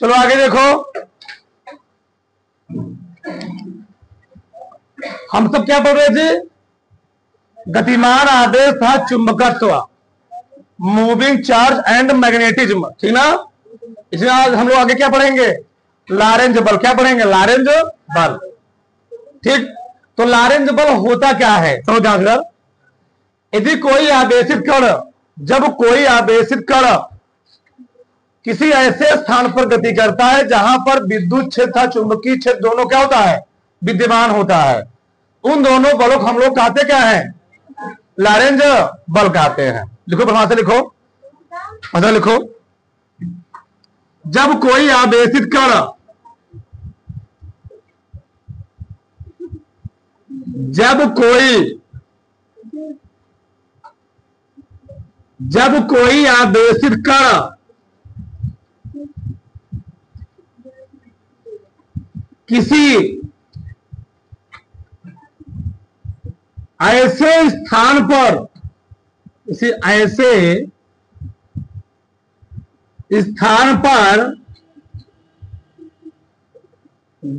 चलो आगे देखो, हम सब क्या पढ़ रहे थे? गतिमान आवेश था चुंबकत्व, मूविंग चार्ज एंड मैग्नेटिज्म, ठीक ना। इसमें आज हम लोग आगे क्या पढ़ेंगे? लॉरेंज बल। क्या पढ़ेंगे? लॉरेंज बल। ठीक, तो लॉरेंज बल होता क्या है समझ जाकर। यदि कोई आवेशित कण, जब कोई आवेशित कण किसी ऐसे स्थान पर गति करता है जहां पर विद्युत क्षेत्र चुंबकीय क्षेत्र दोनों क्या होता है? विद्यमान होता है, उन दोनों बलों को हम लोग कहते क्या है? लॉरेंज बल कहते हैं। लिखो, भाषा लिखो, भाषा लिखो। जब कोई आवेशित कण, जब कोई आवेशित कण किसी ऐसे स्थान पर, किसी ऐसे स्थान पर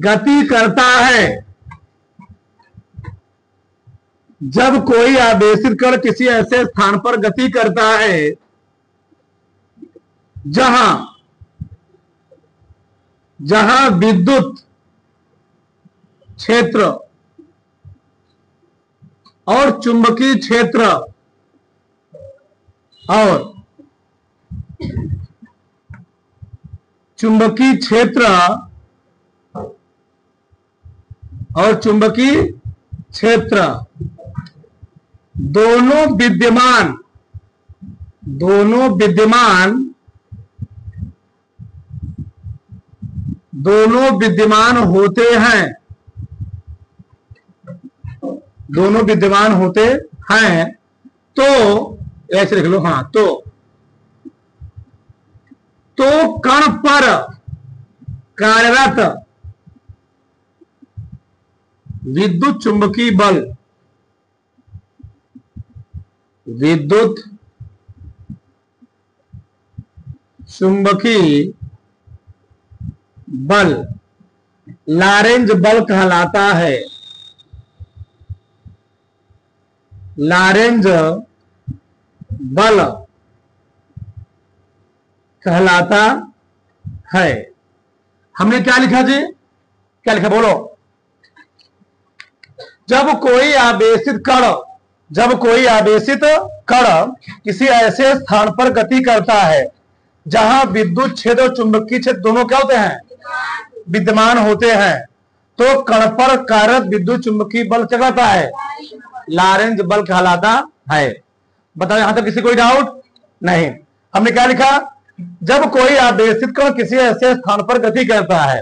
गति करता है, जब कोई आवेशित कण किसी ऐसे स्थान पर गति करता है जहां विद्युत क्षेत्र और चुंबकीय क्षेत्र और चुंबकीय क्षेत्र दोनों विद्यमान होते हैं, दोनों विद्यमान होते हैं, तो ऐसे लिख लो। हाँ, तो कण पर कार्यरत विद्युत चुंबकीय बल लॉरेंज बल कहलाता है। लॉरेंज बल कहलाता है। हमने क्या लिखा जी? क्या लिखा बोलो? जब कोई आवेशित कण किसी ऐसे स्थान पर गति करता है जहां विद्युत क्षेत्र और चुंबकीय क्षेत्र दोनों क्या होते हैं? विद्यमान होते हैं, तो कण पर कार्यरत विद्युत चुंबकीय बल क्या कहता है? लॉरेंज बल कहलाता है। बताओ, यहां तक किसी कोई डाउट नहीं? हमने क्या लिखा? जब कोई आवेशित कण किसी ऐसे स्थान पर गति करता है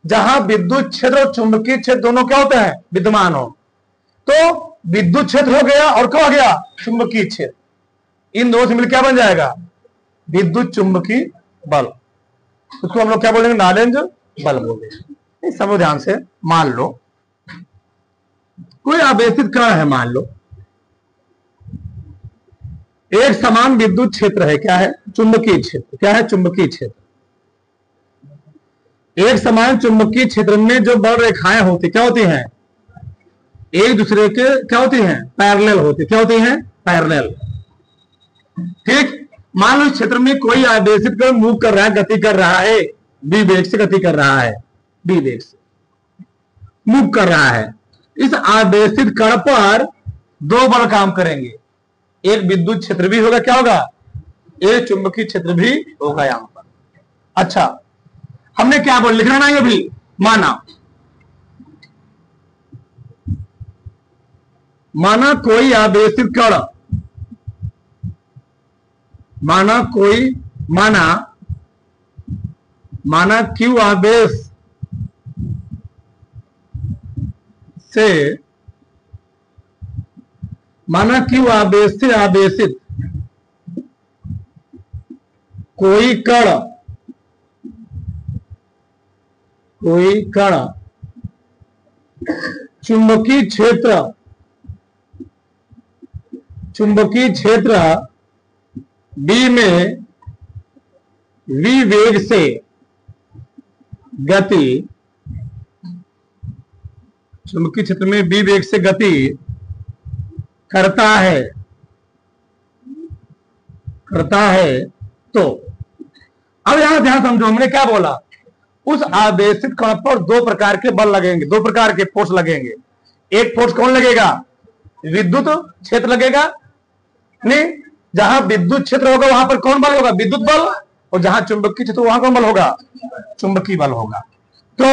जहां विद्युत क्षेत्र और चुंबकीय क्षेत्र दोनों क्या होते हैं? विद्यमान हो, तो विद्युत क्षेत्र हो गया और क्या हो गया? चुंबकीय क्षेत्र। इन दोनों से मिलकर क्या बन जाएगा? विद्युत चुंबकीय बल। तो हम लोग क्या बोलेंगे? लॉरेंज बल बोलेंगे। सब ध्यान से मान लो, कोई आवेशित कण है, मान लो एक समान विद्युत क्षेत्र है। क्या है? चुंबकीय क्षेत्र। क्या है? चुंबकीय क्षेत्र। एक समान चुंबकीय क्षेत्र में जो बल रेखाएं होती क्या होती हैं? एक दूसरे के क्या होती हैं? पैरेलल होती। क्या होती हैं? पैरेलल। ठीक, मान लो इस क्षेत्र में कोई आवेशित कण मूव कर रहा है, गति कर रहा है, बी वेग से गति कर रहा है, बी वेग से मूव कर रहा है। इस आवेशित कण पर दो बल काम करेंगे, एक विद्युत क्षेत्र भी होगा, क्या होगा? एक चुंबकीय क्षेत्र भी होगा यहां पर। अच्छा, हमने क्या बोल लिखना नहीं अभी? माना कोई आवेशित कण, माना क्यू आवेश से आवेशित कोई कण चुंबकीय क्षेत्र बी में वी वेग से गति, चुंबकीय क्षेत्र में b वेग से गति करता है तो अब यहां ध्यान समझो, हमने क्या बोला, उस आवेशित कण पर दो प्रकार के बल लगेंगे, दो प्रकार के फोर्स लगेंगे। एक फोर्स कौन लगेगा, विद्युत क्षेत्र लगेगा, नहीं, जहां विद्युत क्षेत्र होगा वहां पर कौन बल होगा, विद्युत बल, और जहां चुंबकीय क्षेत्र वहां कौन बल होगा, चुंबकीय बल होगा। तो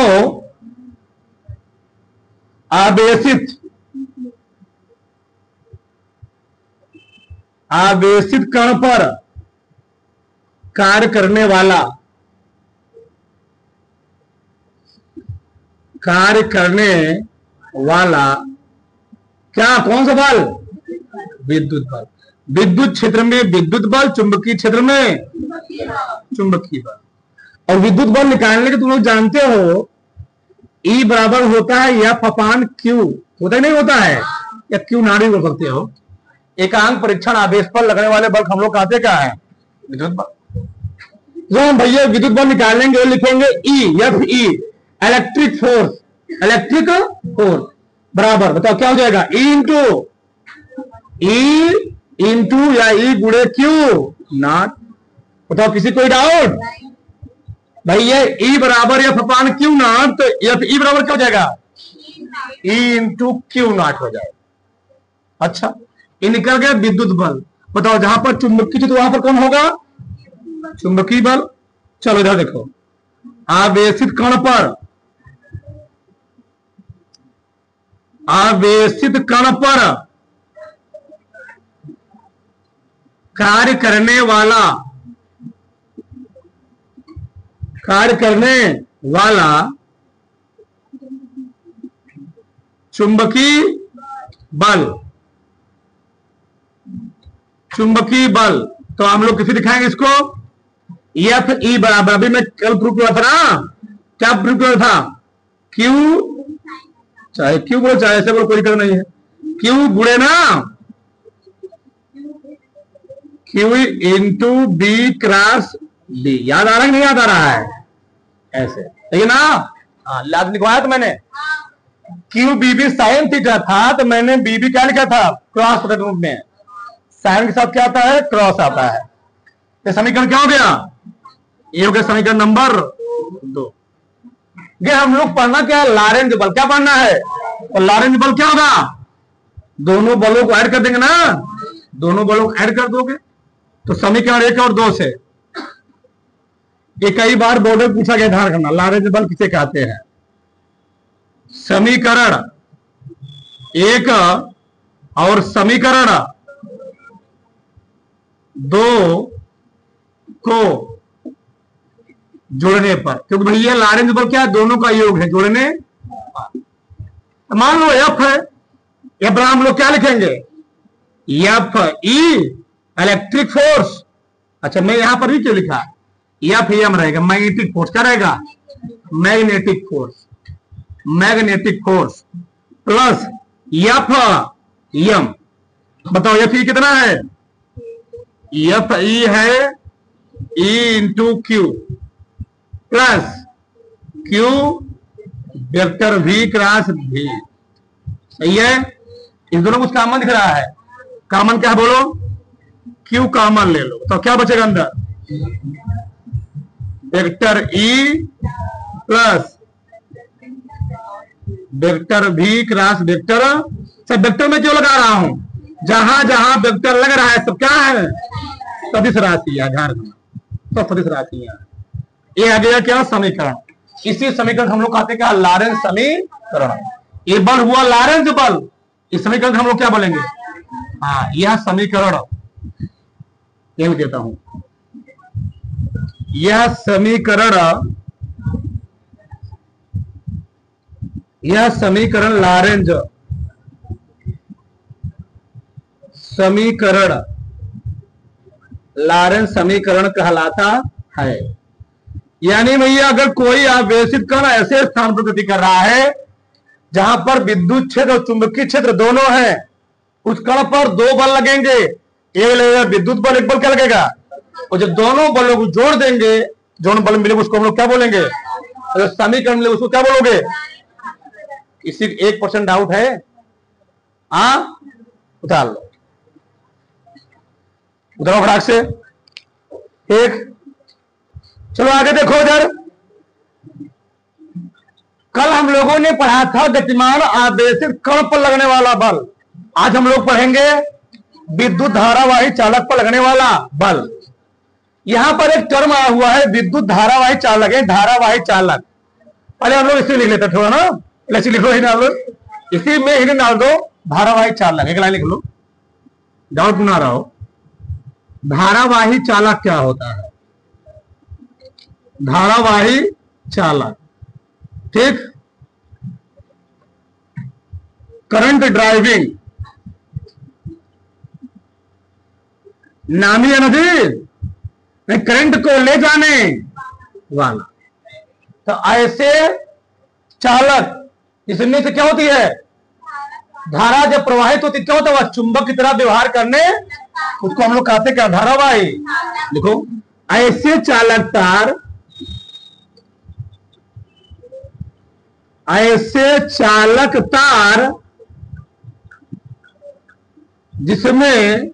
आवेशित कण पर कार्य करने वाला क्या, कौन सा बल, विद्युत बल। विद्युत क्षेत्र में विद्युत बल, चुंबकीय क्षेत्र में चुंबकीय बल। और विद्युत बल निकालने के तुम लोग जानते हो E बराबर होता है F अपान Q, होता ही नहीं होता है, या Q नाड़ी बोल सकते हो। एकांक परीक्षण आवेश पर लगने वाले बल हम लोग कहते क्या है, विद्युत बल। जो हम भैया विद्युत बल निकालेंगे लिखेंगे E इलेक्ट्रिक फोर्स, बराबर, बताओ क्या हो जाएगा, E इंटू या E गुणे Q नॉट। बताओ किसी कोई डाउट भाई, ये E बराबर F अपान Q नॉट, तो E बराबर क्या हो जाएगा, E इंटू Q नॉट हो जाएगा। अच्छा, ये निकल गया विद्युत बल। बताओ जहां पर चुंबकीय तो वहां पर कौन होगा, चुंबकीय बल। चलो इधर देखो, आवेशित कण पर कार्य करने वाला चुंबकीय बल, तो हम लोग किसी दिखाएंगे इसको, एफ ई बराबर, अभी मैं कल प्रूफ किया था ना, क्या प्रूफ किया था, क्यू, चाहे क्यू बोलो चाहे ऐसे बोलो, कोई दिक्कत नहीं है, क्यू गुणे ना Q into B cross B. याद आ रहा है नहीं याद आ रहा है, ऐसे ठीक है ना, हाँ याद लिखवाया तो मैंने, क्यू बीबी साइन थीटा था, तो मैंने बीबी क्या लिखा था, क्रॉस प्रोडक्ट रूप में, साइन के साथ क्या आता है, क्रॉस आता है। ये समीकरण क्या हो गया, ये हो गया समीकरण नंबर 2। ये हम लोग पढ़ना क्या है, लॉरेंज बल, क्या पढ़ना है, तो लॉरेंज बल क्या होगा, दोनों बलों को ऐड कर देंगे ना, दोनों बलों को ऐड कर दोगे तो समीकरण 1 और 2 से। ये कई बार बोर्ड में पूछा गया, ध्यान रखना, लॉरेंज बल किसे कहते हैं। समीकरण 1 और समीकरण 2 को जोड़ने पर, क्योंकि भैया लॉरेंज बल क्या है, दोनों का योग है, जोड़ने। मान लो एफ है, एफ हम लोग क्या लिखेंगे, एफ ई इलेक्ट्रिक फोर्स। अच्छा, मैं यहां पर भी क्यों लिखा, एफ एम रहेगा, मैग्नेटिक फोर्स क्या रहेगा, magnetic force plus F M. बताओ एफ ई कितना है, एफ ई है E into Q plus Q vector V cross V। सही है, इन दोनों कुछ कॉमन दिख रहा है, कॉमन क्या है बोलो, Q कॉमन ले लो, तो क्या बचेगा अंदर, vector E plus vector V cross vector. सब वेक्टर में क्यों लगा रहा हूं, जहां जहां वेक्टर लग रहा है सब क्या है, सदिश राशि है, ध्यान रखना, तो सदिश राशि है। ये आ गया क्या, समीकरण। इसी समीकरण हम लोग कहते हैं क्या, लॉरेंज समीकरण। ये बल हुआ लॉरेंज बल, इस समीकरण हम लोग क्या बोलेंगे, हाँ यह समीकरण, यही कहता हूं, यह समीकरण लॉरेंज समीकरण कहलाता है। यानी भैया अगर कोई आवेशित कण ऐसे स्थान पर गति कर रहा है जहां पर विद्युत क्षेत्र और चुंबकीय क्षेत्र दोनों हैं, उस कण पर दो बल लगेंगे, एक लगेगा विद्युत बल, एक बल क्या लगेगा, और जब दोनों बलों को जोड़ देंगे, दोनों बल मिलेंगे, उसको हम लोग क्या बोलेंगे, अगर समीकरण मिले उसको क्या बोलोगे? किसी 1% डाउट है? हाँ, उतार लो, उतारो फटाक से। एक चलो आगे देखो इधर। कल हम लोगों ने पढ़ा था गतिमान आवेशित कण पर लगने वाला बल। आज हम लोग पढ़ेंगे विद्युत धारावाही चालक पर लगने वाला बल। यहां पर एक टर्म आया हुआ है विद्युत धारावाही चालक है, धारावाही चालक। पहले हम लोग इसे लिख लेते थोड़ा ना, ऐसे लिखो ही ना लोग, इसी में ही डाल दो धारावाही चालक, एक लाइन लिख लो, डाउट ना रहो। धारावाही चालक क्या होता है? धारावाही चालक, ठीक, करंट ड्राइविंग, नामी नदी करंट को ले जाने वाला। तो ऐसे चालक इसमें से क्या होती है? धारा जब प्रवाहित होती क्या होता है? वह चुंबक की तरह व्यवहार करने, उसको हम लोग कहते क्या? धारावाही। देखो, ऐसे चालक तार, ऐसे चालक तार जिसमें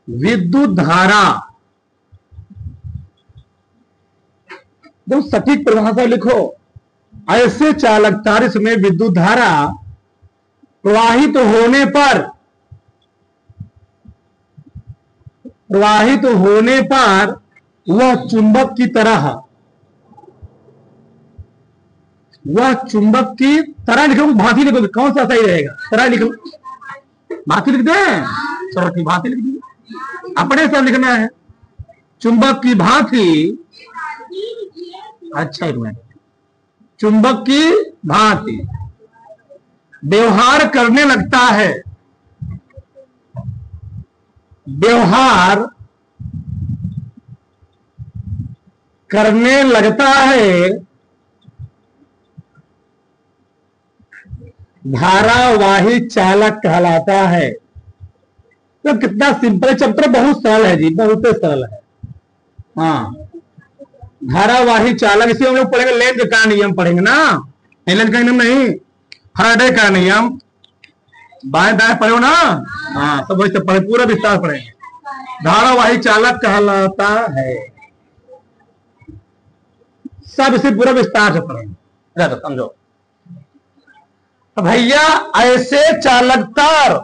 विद्युत धारा, जब सटीक परिभाषा लिखो, ऐसे चालक तार इसमें विद्युत धारा प्रवाहित होने पर, वह चुंबक की तरह, वह चुंबक की तरह लिखो, भांति लिखो, कौन सा सही रहेगा? तरह लिखो, भांति लिख दे, चलो ठीक, भांति लिख दी, अपने सब लिखना है, चुंबक की भांति। अच्छा एक मिनट, चुंबक की भांति व्यवहार करने लगता है, व्यवहार करने लगता है, धारावाही चालक कहलाता है। तो कितना सिंपल चैप्टर, बहुत सरल है जी, बहुत सरल है। हाँ, धारावाही चालक, इसी हम लोग पढ़ेंगे लेंज का नियम पढ़ेंगे ना, लेंज का नियम नहीं, फैराडे का नियम, बाएं दाएं पढ़ो ना। हाँ, सब वैसे पढ़े, पूरा विस्तार पढ़ेंगे। धारावाही चालक कहलाता है, सब इसे पूरा विस्तार से पढ़ेंगे, समझो। तो भैया ऐसे चालक तार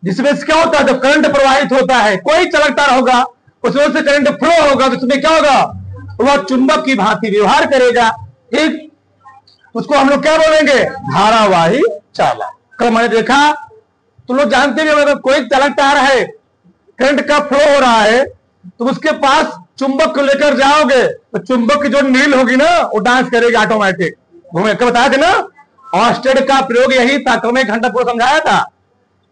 जिसमें क्या होता है? जब करंट प्रवाहित होता है, कोई चालक तार होगा उसमें से करंट फ्लो होगा, तो उसमें क्या होगा? वह चुंबक की भांति व्यवहार करेगा, ठीक, उसको हम लोग क्या बोलेंगे? धारावाही चालक। कल मैंने देखा, तुम लोग जानते भी अगर कोई चालक तार है, करंट का फ्लो हो रहा है, तो उसके पास चुंबक को लेकर जाओगे तो चुंबक की जो नील होगी ना, वो डांस करेगी ऑटोमेटिक, घूमे। क्या बताया था ना, ऑस्टेड का प्रयोग यही था, तो मैं एक घंटा पूरा समझाया था,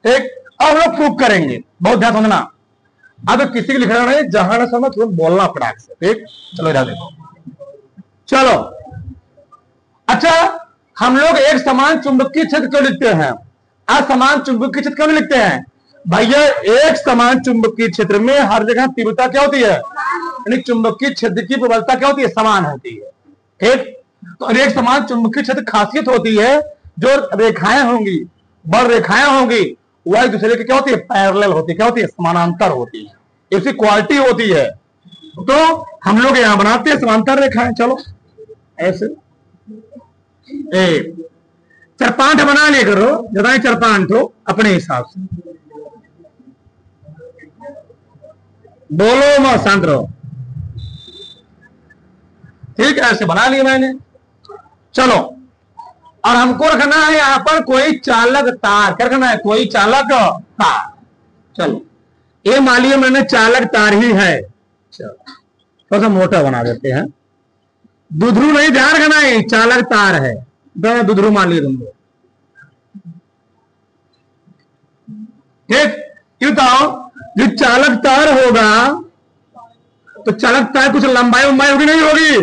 ठीक। अब हम लोग प्रूफ करेंगे, बहुत ध्यान समझना। अब किसी को लिखना नहीं, जहां ना समझ तुरंत बोलना फटाक से, ठीक। चलो इधर देखो, चलो। अच्छा, हम लोग एक समान चुंबकीय क्षेत्र क्यों लिखते हैं? असमान चुंबकीय क्षेत्र क्यों नहीं लिखते हैं? भैया, एक समान चुंबकीय क्षेत्र में हर जगह तीव्रता क्या होती है? यानी चुंबकीय क्षेत्र की प्रबलता क्या होती है? समान होती है, ठीक। तो एक समान चुंबकीय क्षेत्र खासियत होती है, जो रेखाएं होंगी, बल रेखाएं होंगी, वह एक दूसरे की क्या होती है? पैरेलल होती है, क्या होती है? समानांतर होती है, इसकी क्वालिटी होती है। तो हम लोग यहां बनाते हैं समांतर रेखाएं। चलो ऐसे चरपांठ बना लिया करो, जरा चरपांठ हो अपने हिसाब से, बोलो मत, शांत रहो, ठीक है। ऐसे बना लिया मैंने। चलो, और हमको रखना है यहां पर कोई चालक तार, क्या रखना है? कोई चालक तार। चलो, ये मान लिया मैंने चालक तार ही है, चलो थोड़ा सा मोटा बना देते हैं। दुधरू नहीं, ध्यान रखना है, चालक तार है, दुधरू मान लिया तुम लोग, ठीक। क्यों? जो चालक तार होगा तो चालक तार कुछ लंबाई होगी, नहीं होगी,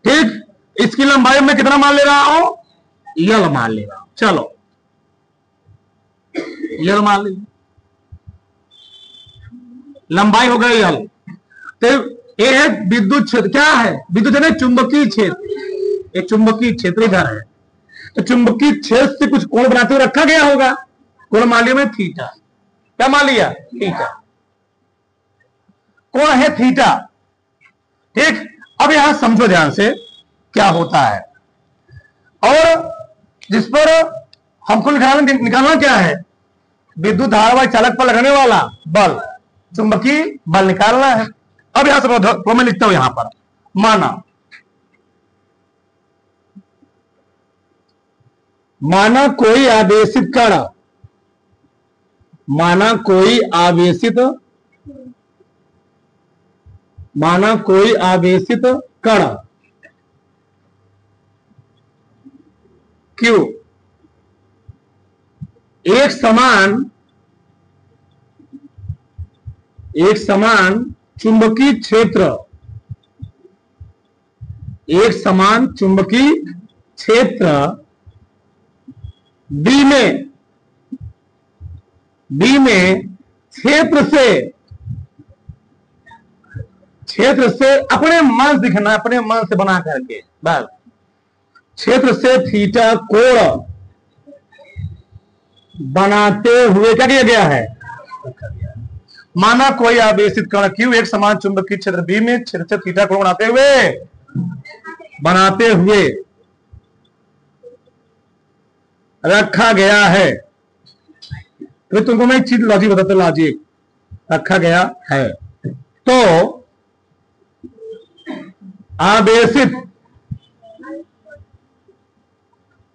ठीक। इसकी लंबाई में कितना मान ले रहा हूं? यल मान ले रहा हूं। चलो, यल मान ले, लंबाई हो गई यल। तो ये है विद्युत क्षेत्र। क्या है विद्युत है? चुंबकीय क्षेत्र। एक चुंबकीय क्षेत्र इधर है, तो चुंबकीय क्षेत्र से कुछ कोण बनाते हुए रखा गया होगा। कोण मान लिया में थीटा। क्या मान लिया? थीटा। कोण है थीटा। ठीक, अब यहां समझो ध्यान से क्या होता है, और जिस पर हमको निकालना क्या है? विद्युत धारावाही चालक पर लगने वाला बल, चुंबकीय बल निकालना है। अब यहां से तो मैं लिखता हूं यहां पर, माना कोई आवेशित कण, माना कोई आवेशित कण Q एक समान चुंबकीय क्षेत्र, एक समान चुंबकीय क्षेत्र B में क्षेत्र से अपने मन से दिखना, अपने मन से बना करके बस, क्षेत्र से थीटा कोण बनाते हुए क्या किया गया है? माना कोई आवेशित कण Q एक समान चुंबकीय क्षेत्र B में क्षेत्र से थीटा कोण बनाते हुए रखा गया है। तो तुमको मैं एक चीज लॉजिक बताता हूं, लॉजिक रखा गया है। तो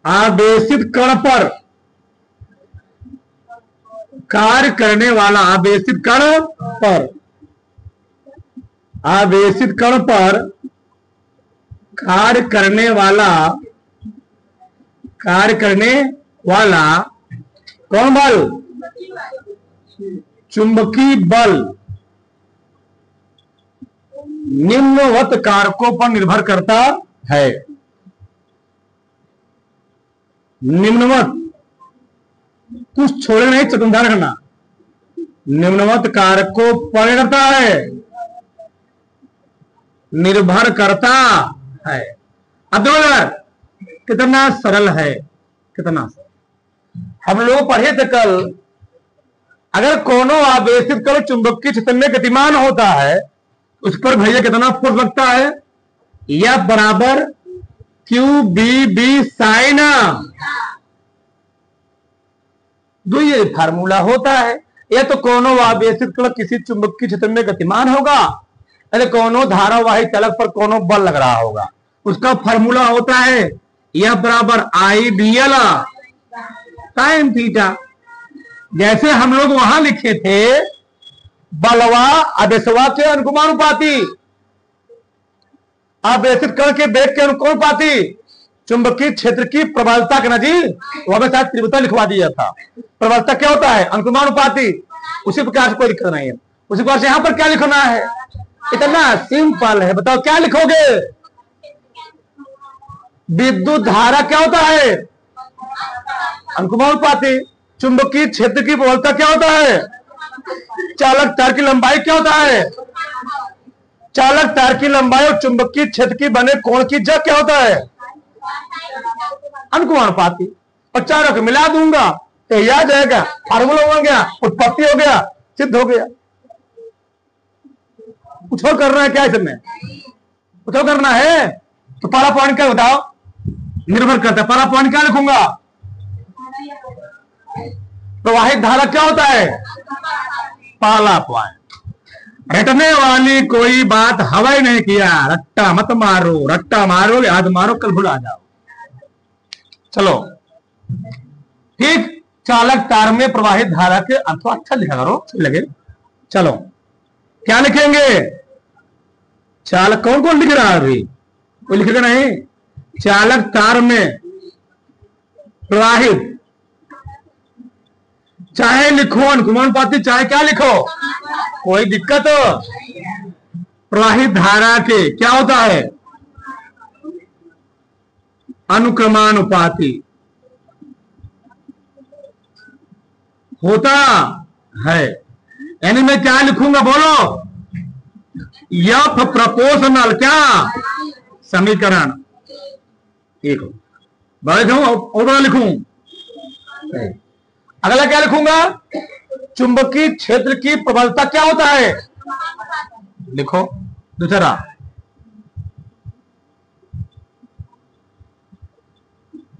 आवेशित कण पर कार्य करने वाला, आवेशित कण पर कार्य करने वाला कौन बल? चुंबकीय बल निम्नवत कारकों पर निर्भर करता है। निम्नवत, कुछ छोड़े नहीं, चतुर्धा रखना। निम्नवत कारकों पर निर्भर करता है। अब कितना सरल है, कितना सरल। हम लोग पढ़े थे कल, अगर कोनो आवेशित कण चुंबकीय क्षेत्र में गतिमान होता है, उस पर भैया कितना फोर्स लगता है? या बराबर QBB साइन। जो ये फार्मूला होता है, या तो कोनो आवेशित कण किसी चुंबकीय क्षेत्र में गतिमान होगा, अरे कोनो धारावाही चालक पर कोनो बल लग रहा होगा, उसका फार्मूला होता है यह बराबर आइडियल साइन थीटा। जैसे हम लोग वहां लिखे थे, बलवा आवेशवा के अनुक्रमानुपाती, आवेशित कण के वेग के अनुक्रमानुपाती, चुंबकीय क्षेत्र की प्रबलता के ना जी, वहां शायद तीव्रता लिखवा दिया था। प्रबलता क्या होता है? अनुक्रमानुपाती। उसी प्रकार से कोई दिक्कत नहीं है। उसी प्रकार से यहां पर क्या लिखना है? इतना सिंपल है, बताओ क्या लिखोगे? विद्युत धारा क्या होता है? अनुक्रमानुपाती। चुंबकीय क्षेत्र की प्रबलता क्या होता है? चालक तार की लंबाई क्या होता है? चालक तार की लंबाई और चुंबकीय क्षेत्र की बने कोण की जगह क्या होता है? अनुक्रमानुपाती। और चारों को मिला दूंगा तो यह आ जाएगा, फार्मूला हो गया, उत्पत्ति हो गया, सिद्ध हो गया। कुछ और करना है क्या इसमें? कुछ और करना है तो पहला पॉइंट क्या बताओ? निर्भर करता है। पहला पॉइंट क्या लिखूंगा? प्रवाहित धारा क्या होता है? पहला पॉइंट। रटने वाली कोई बात हवाई नहीं किया, रट्टा मत मारो, रट्टा मारोगे आज मारो कल भुला जाओ। चलो ठीक, चालक तार में प्रवाहित धारा के अथवा अच्छा लिखा करो, सही लगे। चलो क्या लिखेंगे? चालक कौन कौन लिख रहा है? अभी कोई लिखेगा नहीं। चालक तार में प्रवाहित, चाहे लिखो अनुक्रमानुपाती, चाहे क्या लिखो, कोई दिक्कत हो। प्रवाहित धारा के क्या होता है? अनुक्रमानुपाती होता है। यानी मैं क्या लिखूंगा बोलो? एफ प्रोपोर्शनल क्या समीकरण। एक और लिखूं, अगला क्या लिखूंगा, चुंबकीय क्षेत्र की प्रबलता क्या होता है, लिखो दूसरा,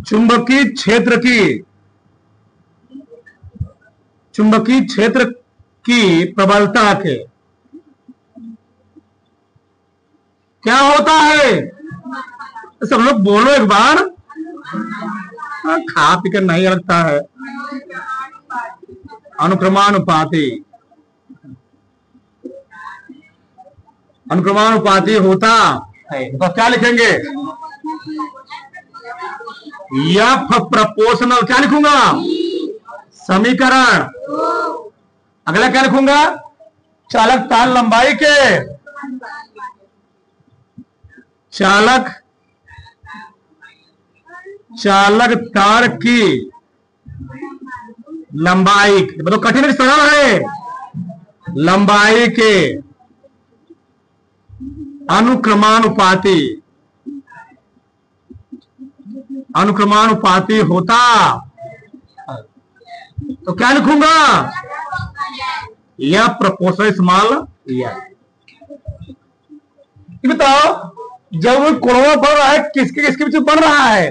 चुंबकीय क्षेत्र की प्रबलता के क्या होता है, सब लोग बोलो एक बार, खा पी कर नहीं लगता है। अनुक्रमानुपाती होता है, तो क्या लिखेंगे, एफ प्रोपोर्शनल क्या लिखूंगा, समीकरण। अगला क्या लिखूंगा, चालक तार लंबाई के, चालक तार की लंबाई, मतलब कठिन सरल है, लंबाई के अनुक्रमानुपाती होता, तो क्या लिखूंगा, यह प्रोपोर्शनल स्मॉल लिया। बताओ जब कोणों बढ़ रहा है किसके किसके बीच बढ़ रहा है,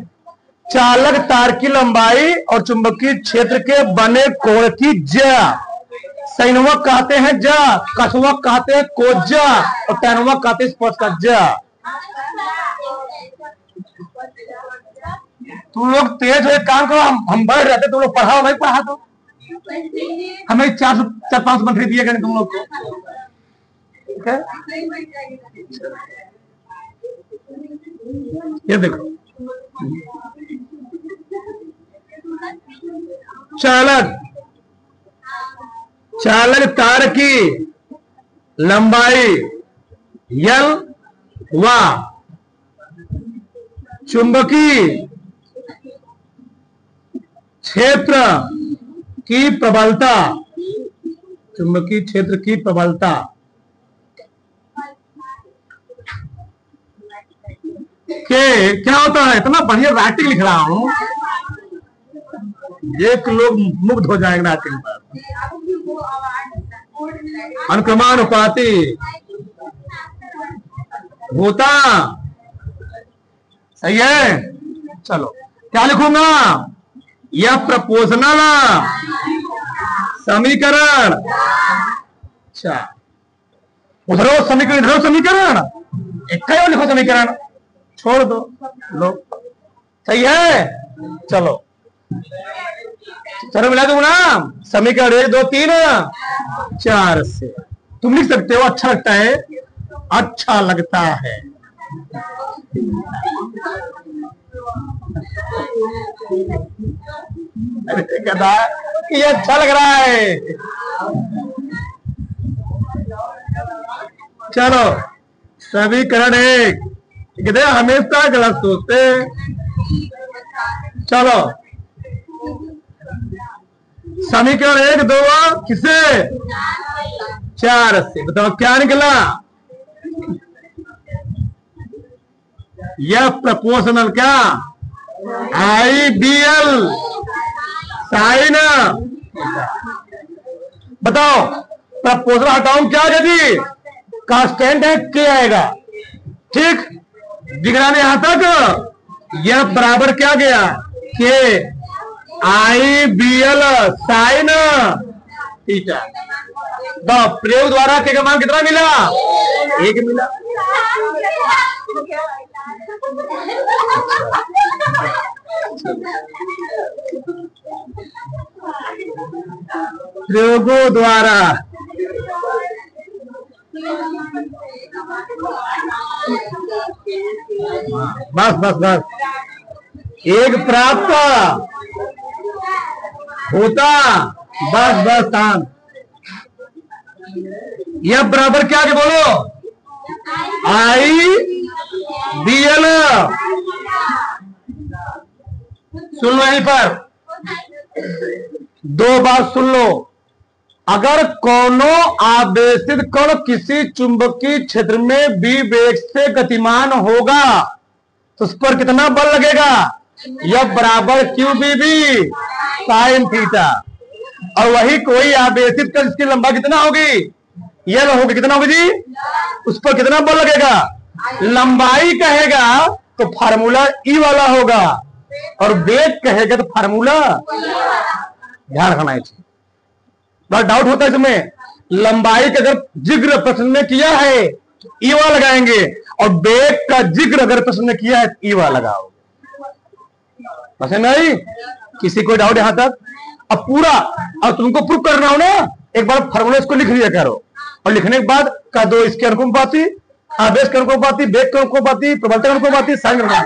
चालक तार की लंबाई और चुंबकीय क्षेत्र के बने कोण की ज्या। सैनवक कहते हैं जा, कसवक कहते हैं कोजा और टैनवक कहते हैं स्पर्श का जा। तुम लोग तेज हो, एक काम करो, हम बढ़ रहते, तुम लोग पढ़ाओ, नहीं पढ़ा तो हमें 400-500 मंत्री दिए गए तुम लोग को, ठीक है। ये देखो, चालक तार की लंबाई L व चुंबकीय क्षेत्र की प्रबलता, के क्या होता है, इतना बढ़िया राइटिंग लिख रहा हूं, एक लोग मुग्ध हो जाएंगे राइटिंग पर। अनुक्रमानुपाती होता, सही है। चलो क्या लिखूंगा, यह प्रोपोर्शनल समीकरण। अच्छा, उधरो समीकरण, इधरो समीकरण, एक ही लिखो समीकरण, छोड़ दो लो, सही है। चलो मिला दूंगा ना, समीकरण 1 2 3 4 से तुम लिख सकते हो, अच्छा लगता है, अच्छा लगता है। अरे कहता ये अच्छा लग रहा है। चलो समीकरण 1, हमेशा गलत सोचते। चलो समीकरण 1 2 किससे, 4 से, बताओ क्या निकला, यह प्रोपोर्शनल क्या, IBL साइन। बताओ प्रोपोर्शनल हटाऊं क्या, यदि कांस्टेंट है के आएगा, ठीक, दिख रहा यहां तक, यह बराबर क्या गया, के IBL साइन थीटा। प्रयोग द्वारा के का मान कितना मिला, 1 मिला। प्रयोगों द्वारा बस एक प्राप्त होता, बस शांत। यह बराबर क्या के बोलो, IBL। सुन लो यहीं पर, 2 बात सुन लो, अगर कोनो आवेशित कण किसी चुंबकीय क्षेत्र में बी वेग से गतिमान होगा तो उस पर कितना बल लगेगा? F बराबर Q B B sine theta. और वही कोई आवेशित कण जिसकी लंबाई कितना होगी? L होगी। कितना होगी जी? उस पर कितना बल लगेगा? लंबाई कहेगा तो फार्मूला E वाला होगा, और वेग कहेगा तो फार्मूला, ध्यान रखना है। बड़ा डाउट होता है इसमें। लंबाई का अगर जिक्र प्रश्न में किया है तो ई वाला लगाएंगे, और वेग का जिक्र अगर प्रश्न में किया है तो ई वाला लगाओ। समझ में आई? किसी को डाउट यहां तक? अब पूरा, अब तुमको प्रूफ करना हो ना, एक बार फार्मूला इसको लिख लिया करो, और लिखने के बाद का दो इसके अनुपाती, आवेश के अनुपाती, वेग के अनुपाती, प्रबलता के अनुपाती, साइन बड़ा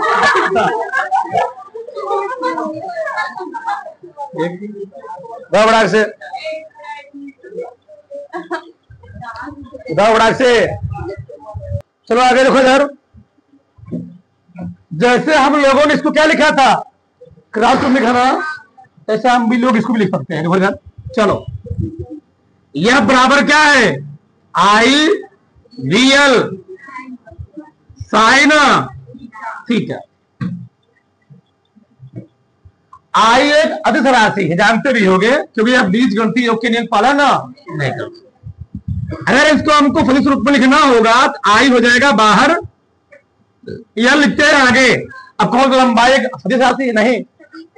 से चलो आगे देखो इधर। जैसे हम लोगों ने इसको क्या लिखा था, क्रॉस तुम लिखा ना, ऐसा हम भी लोग इसको भी लिख सकते हैं। देखो इधर, चलो यह बराबर क्या है? आई वी एल साइन थीटा। आई एक अदिश राशि है, जानते भी होंगे, क्योंकि आप बीजगणितीय योग के नियम पालन नहीं करते। अगर इसको हमको फलित रूप में लिखना होगा तो आई हो जाएगा बाहर, यह लिखते हैं आगे। अब कौन सा लंबाई अदिश राशि नहीं,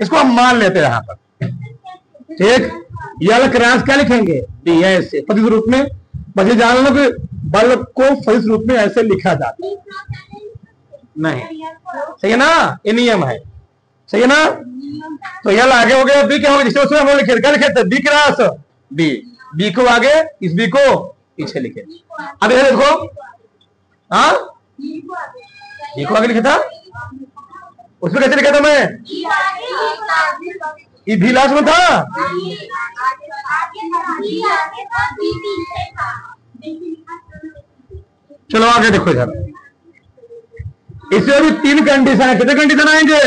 इसको हम मान लेते हैं यहां पर, ठीक। यल क्रॉस क्या लिखेंगे? डी ऐसे फलित रूप में। बस जान लो कि बल को फलित रूप में ऐसे लिखा जाता है नहीं, सही है ना? ये नियम है, सही है ना? तो यल आगे हो गया, बी क्या हो गया? जिससे उसमें हम लिखे क्या लिखे थे? बी क्रॉस बी, बी को आगे, इस बी को पीछे लिखे। अब ये देखो, हाँ बी को आगे लिखा था, उसमें कैसे लिखा था मैं? ये भी लास्ट में था। चलो आगे देखो इधर, इसमें भी तीन कंडीशन है। कितने कंडीशन आएंगे?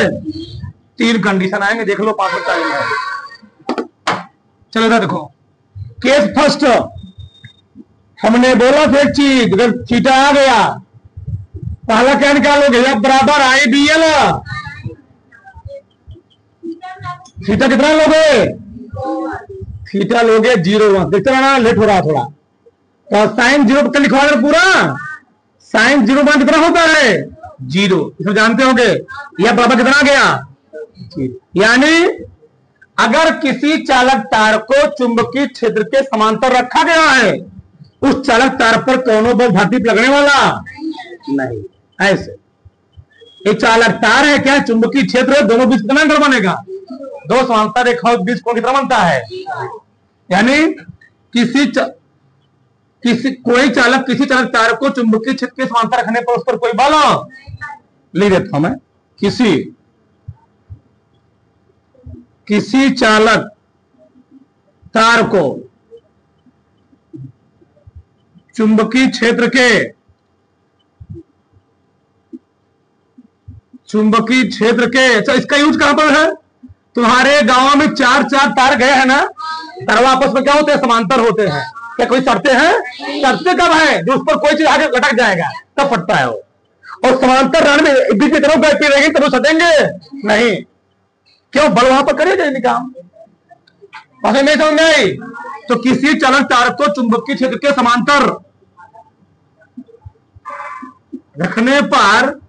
तीन कंडीशन आएंगे, देख लो 5 मिनट टाइम है। चलो इधर देखो, केस फर्स्ट, हमने बोला था एक चीज, अगर थीटा आ गया पहला क्या निकालोगे? F बराबर आई बी एल। थीटा कितना लोगे? थीटा लोगे 0 देखते रहना, लेट हो रहा थोड़ा। तो साइन 0 पर लिखवा दो पूरा। साइन 0 मान कितना होता है? 0, इसको जानते होंगे। यह बराबर कितना आ गया? यानी अगर किसी चालक तार को चुंबकीय क्षेत्र के समांतर रखा गया है, उस चालक तार पर कोनो बल धातु लगने वाला नहीं। ऐसे एक चालक तार है, क्या चुंबकीय क्षेत्र है, दोनों बीच कितना अंतर बनेगा? 2 समांतर रेखाओं के बीच कोण कितना बनता है? यानी कोई चालक किसी चालक तार को चुंबकीय क्षेत्र के समांतर रखने पर उस पर कोई बल, लिख देता हूं मैं, किसी चालक तार को चुंबकीय क्षेत्र के, अच्छा इसका यूज कहां पर है? तुम्हारे गांव में 4 तार गए हैं ना, तार आपस में क्या होते हैं? समांतर होते हैं। क्या कोई सड़ते हैं? सड़ते कब है? जो उस पर कोई चीज आगे लटक जाएगा तब फटता है वो। और समांतर रण में बीच की तरफ बैठती रहेगी तब वो सटेंगे नहीं। क्यों? बल वहां पर करेगा नहीं काम। नहीं समझ में आई? तो किसी चालक तार को चुंबकीय क्षेत्र के समांतर रखने पर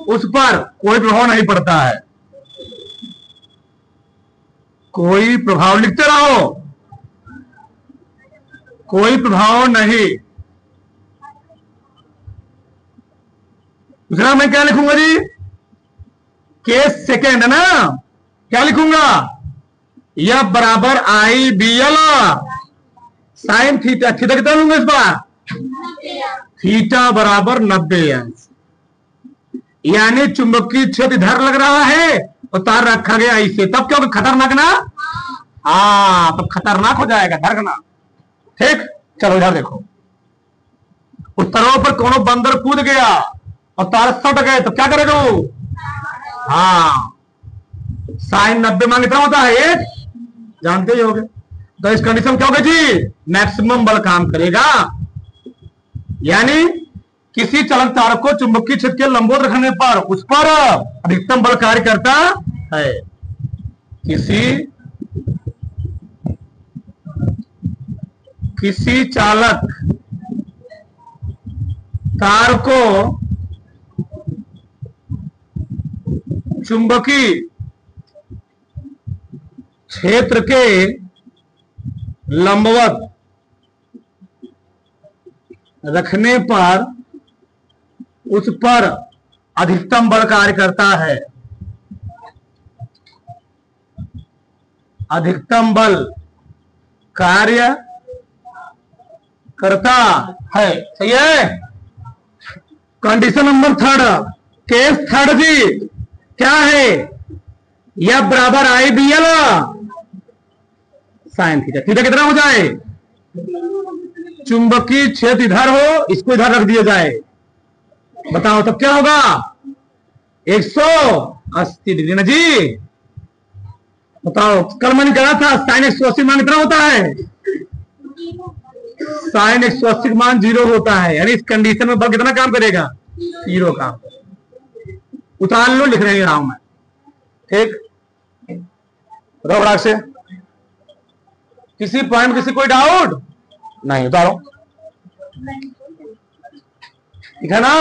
उस पर कोई प्रभाव नहीं पड़ता है। कोई प्रभाव, लिखते रहो, कोई प्रभाव नहीं। दूसरा मैं क्या लिखूंगा जी? केस सेकेंड है ना, क्या लिखूंगा? यह बराबर I B L sine theta. Theta कितना लूंगा इस बार? थीटा बराबर 90 अंश। यानी चुंबकीय क्षेत्र इधर लग रहा है और तार रखा गया इसे, तब क्योंकि खतरनाक ना, हाँ तब खतरनाक हो जाएगा धरकना, ठीक। चलो इधर देखो, उस तरह पर कोनो बंदर कूद गया और तार सट गए तो क्या करेगा वो? हाँ साइन 90 मान कितना होता है? 1। जानते ही होगे। तो इस कंडीशन में क्या होगा जी, मैक्सिमम बल काम करेगा, यानी किसी चलक तार को चुंबकीय क्षेत्र के लंबवत रखने पर उस पर अधिकतम बल कार्य करता है। किसी चालक तार को चुंबकीय क्षेत्र के लंबवत रखने पर उस पर अधिकतम बल कार्य करता है। अधिकतम बल कार्य करता है, सही है। Condition number third, case third जी क्या है, यह बराबर I B L sine theta. Theta कितना हो जाए, चुंबकीय क्षेत्र इधर हो, इसको इधर रख दिया जाए, बताओ तब क्या होगा, 180 डिग्री ना जी। बताओ कल मैंने कहा था साइन 180 मान कितना होता है, साइन 180 मान 0 होता है, यानी इस कंडीशन में बल कितना काम करेगा, 0 काम। उतार लो, लिख रहे हैं मैं, ठीक। से किसी पॉइंट किसी कोई डाउट नहीं, उतारो, ठीक है ना।